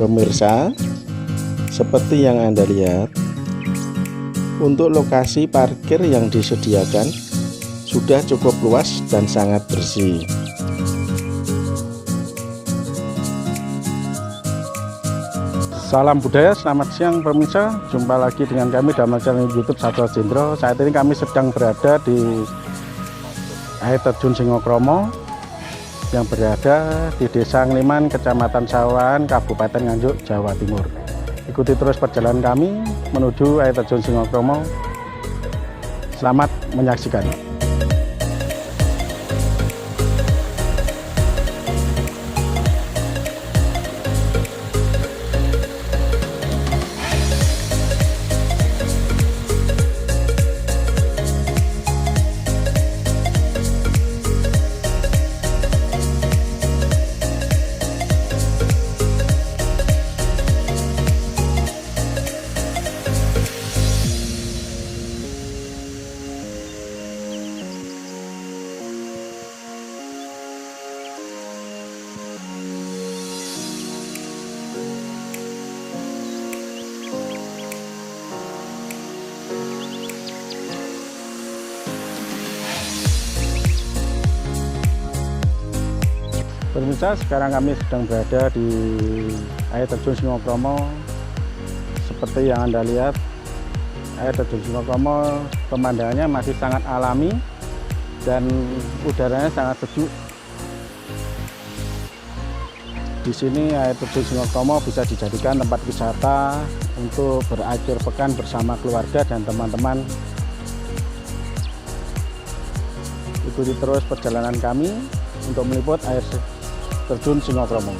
Pemirsa, seperti yang Anda lihat, untuk lokasi parkir yang disediakan sudah cukup luas dan sangat bersih. Salam budaya, selamat siang pemirsa. Jumpa lagi dengan kami dalam channel YouTube Satwa Jendro. Saat ini kami sedang berada di air terjun Singokromo yang berada di Desa Ngliman, Kecamatan Sawan, Kabupaten Nganjuk, Jawa Timur. Ikuti terus perjalanan kami menuju air terjun Singokromo. Selamat menyaksikan. Pemirsa, sekarang kami sedang berada di air terjun Singokromo. Seperti yang Anda lihat, air terjun Singokromo pemandangannya masih sangat alami dan udaranya sangat sejuk. Di sini air terjun Singokromo bisa dijadikan tempat wisata untuk berakhir pekan bersama keluarga dan teman-teman. Ikuti terus perjalanan kami untuk meliput air terjun Singokromo.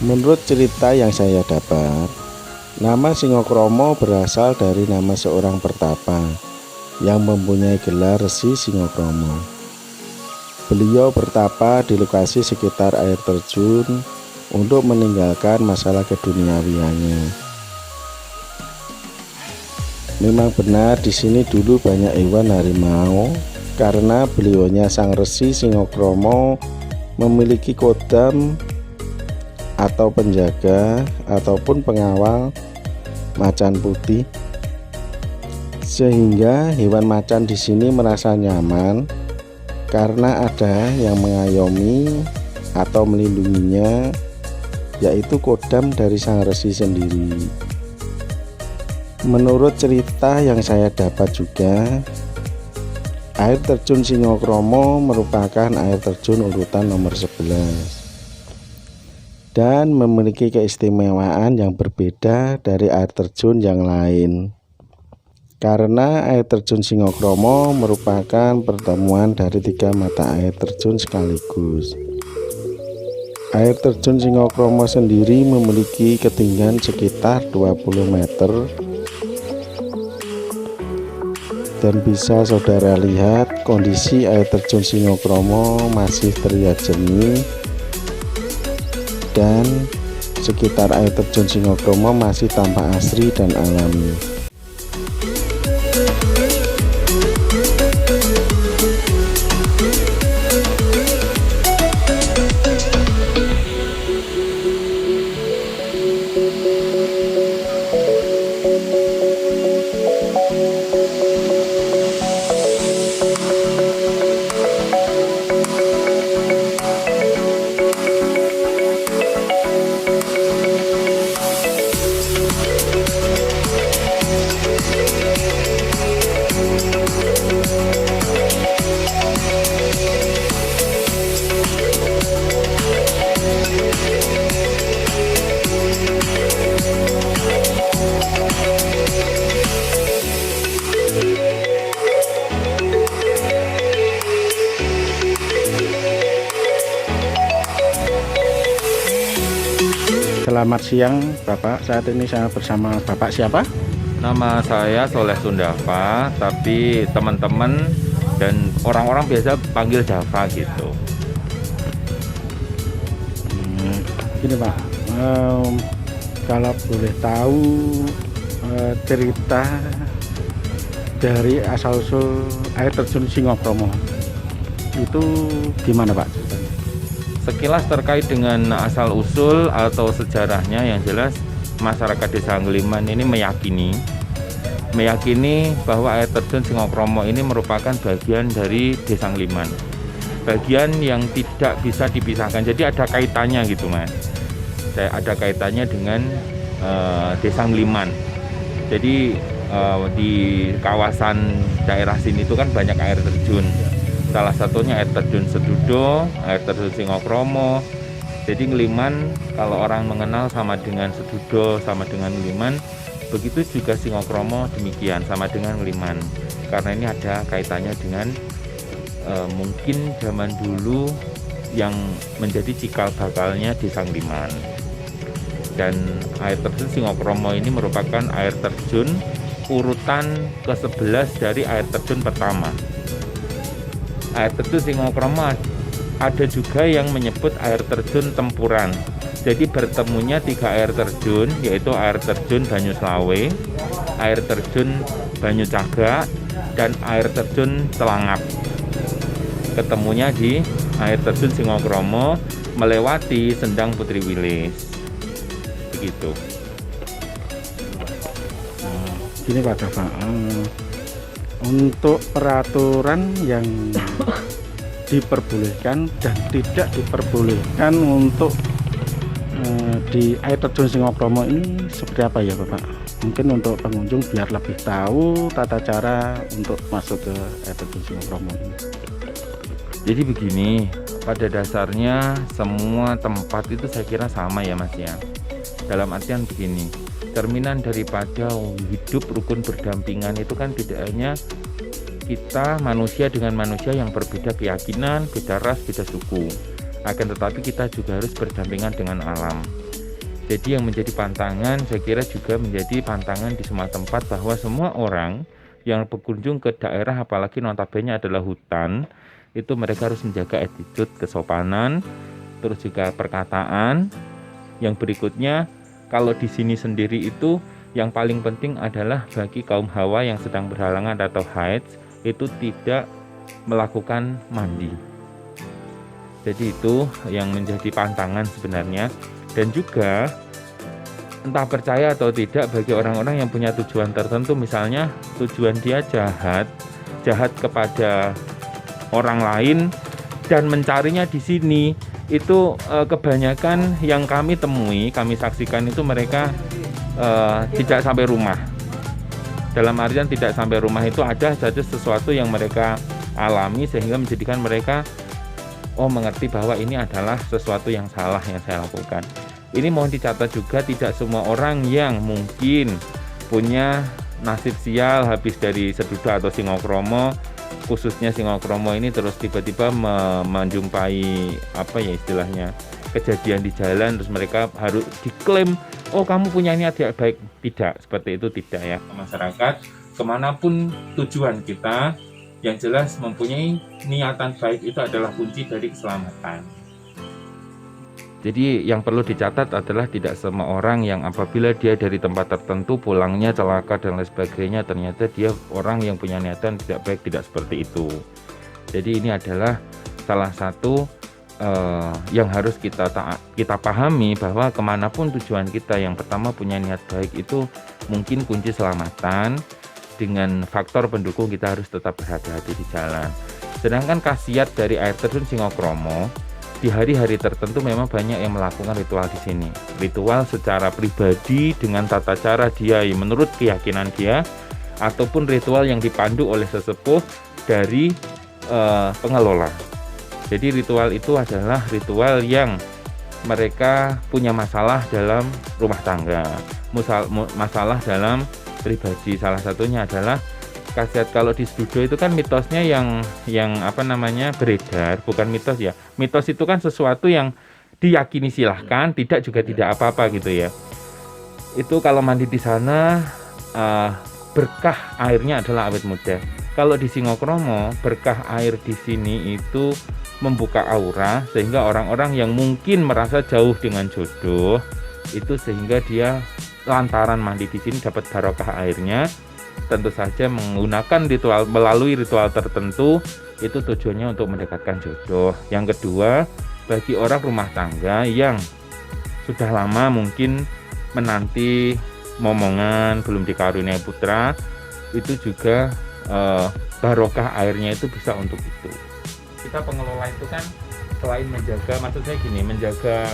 Menurut cerita yang saya dapat, nama Singokromo berasal dari nama seorang pertapa yang mempunyai gelar Resi Singokromo. Beliau bertapa di lokasi sekitar air terjun untuk meninggalkan masalah keduniawiannya. Memang benar di sini dulu banyak hewan harimau, karena beliaunya Sang Resi Singokromo memiliki kodam atau penjaga ataupun pengawal macan putih, sehingga hewan macan di sini merasa nyaman karena ada yang mengayomi atau melindunginya, yaitu kodam dari Sang Resi sendiri. Menurut cerita yang saya dapat juga, air terjun Singokromo merupakan air terjun urutan nomor 11 dan memiliki keistimewaan yang berbeda dari air terjun yang lain, karena air terjun Singokromo merupakan pertemuan dari 3 mata air terjun sekaligus. Air terjun Singokromo sendiri memiliki ketinggian sekitar 20 meter dan bisa saudara lihat kondisi air terjun Singokromo masih terlihat jernih dan sekitar air terjun Singokromo masih tampak asri dan alami. Selamat siang Bapak, saat ini saya bersama Bapak siapa? Nama saya Soleh Sundava, tapi teman-teman dan orang-orang biasa panggil Dava gitu. Gini Pak, kalau boleh tahu cerita dari asal-usul air terjun Singokromo itu gimana Pak ceritanya? Sekilas terkait dengan asal usul atau sejarahnya, yang jelas masyarakat Desa Anggeliman ini meyakini bahwa air terjun Singokromo ini merupakan bagian dari Desa Anggeliman, bagian yang tidak bisa dipisahkan. Jadi ada kaitannya gitu Mas, ada kaitannya dengan Desa Anggeliman. Jadi di kawasan daerah sini itu kan banyak air terjun. Salah satunya air terjun Sedudo, air terjun Singokromo. Jadi Ngeliman kalau orang mengenal sama dengan Sedudo, sama dengan Ngeliman. Begitu juga Singokromo demikian, sama dengan Ngeliman. Karena ini ada kaitannya dengan mungkin zaman dulu yang menjadi cikal bakalnya Desa Ngeliman. Dan air terjun Singokromo ini merupakan air terjun urutan ke-11 dari air terjun pertama. Air terjun Singokromo ada juga yang menyebut air terjun Tempuran. Jadi bertemunya 3 air terjun, yaitu air terjun Banyuslawe, air terjun Banyucagak, dan air terjun Telangap. Ketemunya di air terjun Singokromo melewati Sendang Putri Wilis. Begitu. Gini Pak Dafa, untuk peraturan yang diperbolehkan dan tidak diperbolehkan untuk di air terjun Singokromo ini seperti apa ya Bapak? Mungkin untuk pengunjung biar lebih tahu tata cara untuk masuk ke air terjun Singokromo ini. Jadi begini, pada dasarnya semua tempat itu saya kira sama ya Mas ya. Dalam artian begini, cerminan daripada hidup rukun berdampingan itu kan tidak hanya kita manusia dengan manusia yang berbeda keyakinan, beda ras, beda suku. Akan tetapi kita juga harus berdampingan dengan alam. Jadi yang menjadi pantangan, saya kira juga menjadi pantangan di semua tempat, bahwa semua orang yang berkunjung ke daerah, apalagi notabene adalah hutan, itu mereka harus menjaga attitude, kesopanan, terus juga perkataan. Yang berikutnya, kalau di sini sendiri itu yang paling penting adalah bagi kaum hawa yang sedang berhalangan atau haid, itu tidak melakukan mandi. Jadi itu yang menjadi pantangan sebenarnya. Dan juga entah percaya atau tidak, bagi orang-orang yang punya tujuan tertentu, misalnya tujuan dia jahat kepada orang lain dan mencarinya di sini, itu kebanyakan yang kami temui, kami saksikan itu mereka tidak sampai rumah. Dalam artian tidak sampai rumah itu ada saja sesuatu yang mereka alami sehingga menjadikan mereka mengerti bahwa ini adalah sesuatu yang salah yang saya lakukan. Ini mohon dicatat juga, tidak semua orang yang mungkin punya nasib sial habis dari Sedudo atau Singokromo, khususnya Singokromo ini, terus tiba-tiba menjumpai apa ya istilahnya, kejadian di jalan, terus mereka harus diklaim, oh kamu punya niat ya baik. Tidak, seperti itu tidak ya. Masyarakat kemanapun tujuan kita, yang jelas mempunyai niatan baik itu adalah kunci dari keselamatan. Jadi yang perlu dicatat adalah tidak semua orang yang apabila dia dari tempat tertentu pulangnya celaka dan lain sebagainya, ternyata dia orang yang punya niatan tidak baik, tidak seperti itu. Jadi ini adalah salah satu yang harus kita pahami, bahwa kemanapun tujuan kita, yang pertama punya niat baik itu mungkin kunci keselamatan. Dengan faktor pendukung kita harus tetap berhati-hati di jalan. Sedangkan khasiat dari air terjun Singokromo, di hari-hari tertentu memang banyak yang melakukan ritual di sini. Ritual secara pribadi dengan tata cara dia menurut keyakinan dia, ataupun ritual yang dipandu oleh sesepuh dari pengelola. Jadi ritual itu adalah ritual yang mereka punya masalah dalam rumah tangga, masalah dalam pribadi. Salah satunya adalah khasiat kalau di Sedudo itu kan mitosnya yang apa namanya beredar, bukan mitos ya. Mitos itu kan sesuatu yang diyakini silahkan, tidak juga tidak apa-apa gitu ya. Itu kalau mandi di sana berkah airnya adalah awet muda. Kalau di Singokromo, berkah air di sini itu membuka aura, sehingga orang-orang yang mungkin merasa jauh dengan jodoh itu, sehingga dia lantaran mandi di sini dapat barokah airnya. Tentu saja menggunakan ritual, melalui ritual tertentu, itu tujuannya untuk mendekatkan jodoh. Yang kedua, bagi orang rumah tangga yang sudah lama mungkin menanti momongan belum dikaruniai putra, itu juga barokah airnya itu bisa untuk itu. Kita pengelola itu kan selain menjaga, maksud saya gini, menjaga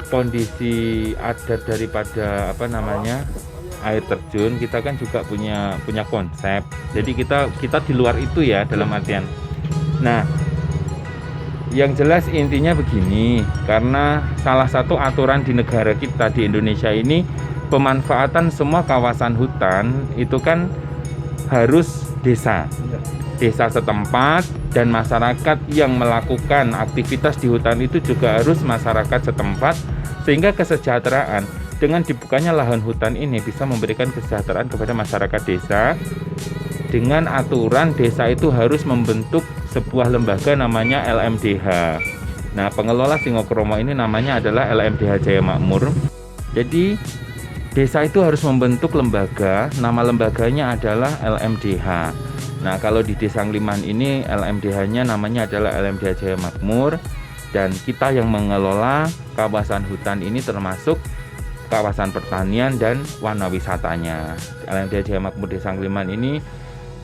kondisi adat daripada air terjun, kita kan juga punya konsep. Jadi kita di luar itu ya, dalam artian. Nah, yang jelas intinya begini, karena salah satu aturan di negara kita di Indonesia ini, pemanfaatan semua kawasan hutan itu kan harus desa setempat, dan masyarakat yang melakukan aktivitas di hutan itu juga harus masyarakat setempat, sehingga kesejahteraan dengan dibukanya lahan hutan ini bisa memberikan kesejahteraan kepada masyarakat desa. Dengan aturan desa itu harus membentuk sebuah lembaga namanya LMDH. Nah, pengelola Singokromo ini namanya adalah LMDH Jaya Makmur. Jadi desa itu harus membentuk lembaga, nama lembaganya adalah LMDH. Nah, kalau di Desa Ngliman ini LMDH-nya namanya adalah LMDH Jaya Makmur, dan kita yang mengelola kawasan hutan ini termasuk kawasan pertanian dan warna wisatanya. LMDH Jaya Makmur Desa Ngliman ini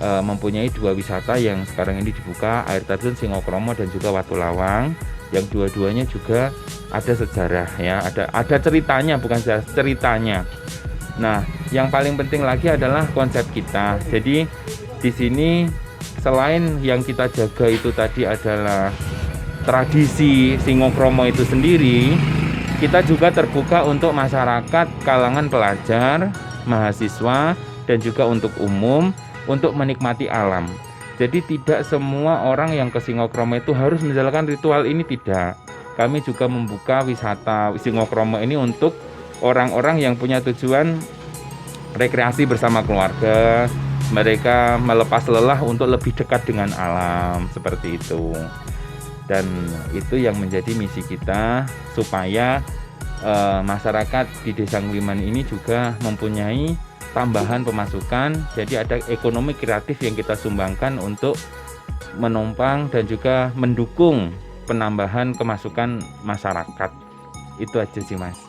mempunyai 2 wisata yang sekarang ini dibuka, air terjun Singokromo dan juga Watu Lawang, yang dua-duanya juga ada sejarah ya, ada ceritanya, bukan sejarah, ceritanya. Nah, yang paling penting lagi adalah konsep kita. Jadi di sini selain yang kita jaga itu tadi adalah tradisi Singokromo itu sendiri, kita juga terbuka untuk masyarakat kalangan pelajar, mahasiswa, dan juga untuk umum untuk menikmati alam. Jadi tidak semua orang yang ke Singokromo itu harus menjalankan ritual ini, tidak. Kami juga membuka wisata Singokromo ini untuk orang-orang yang punya tujuan rekreasi bersama keluarga, mereka melepas lelah untuk lebih dekat dengan alam, seperti itu. Dan itu yang menjadi misi kita, supaya masyarakat di Desa Ngliman ini juga mempunyai tambahan pemasukan. Jadi ada ekonomi kreatif yang kita sumbangkan untuk menopang dan juga mendukung penambahan kemasukan masyarakat. Itu aja sih, Mas.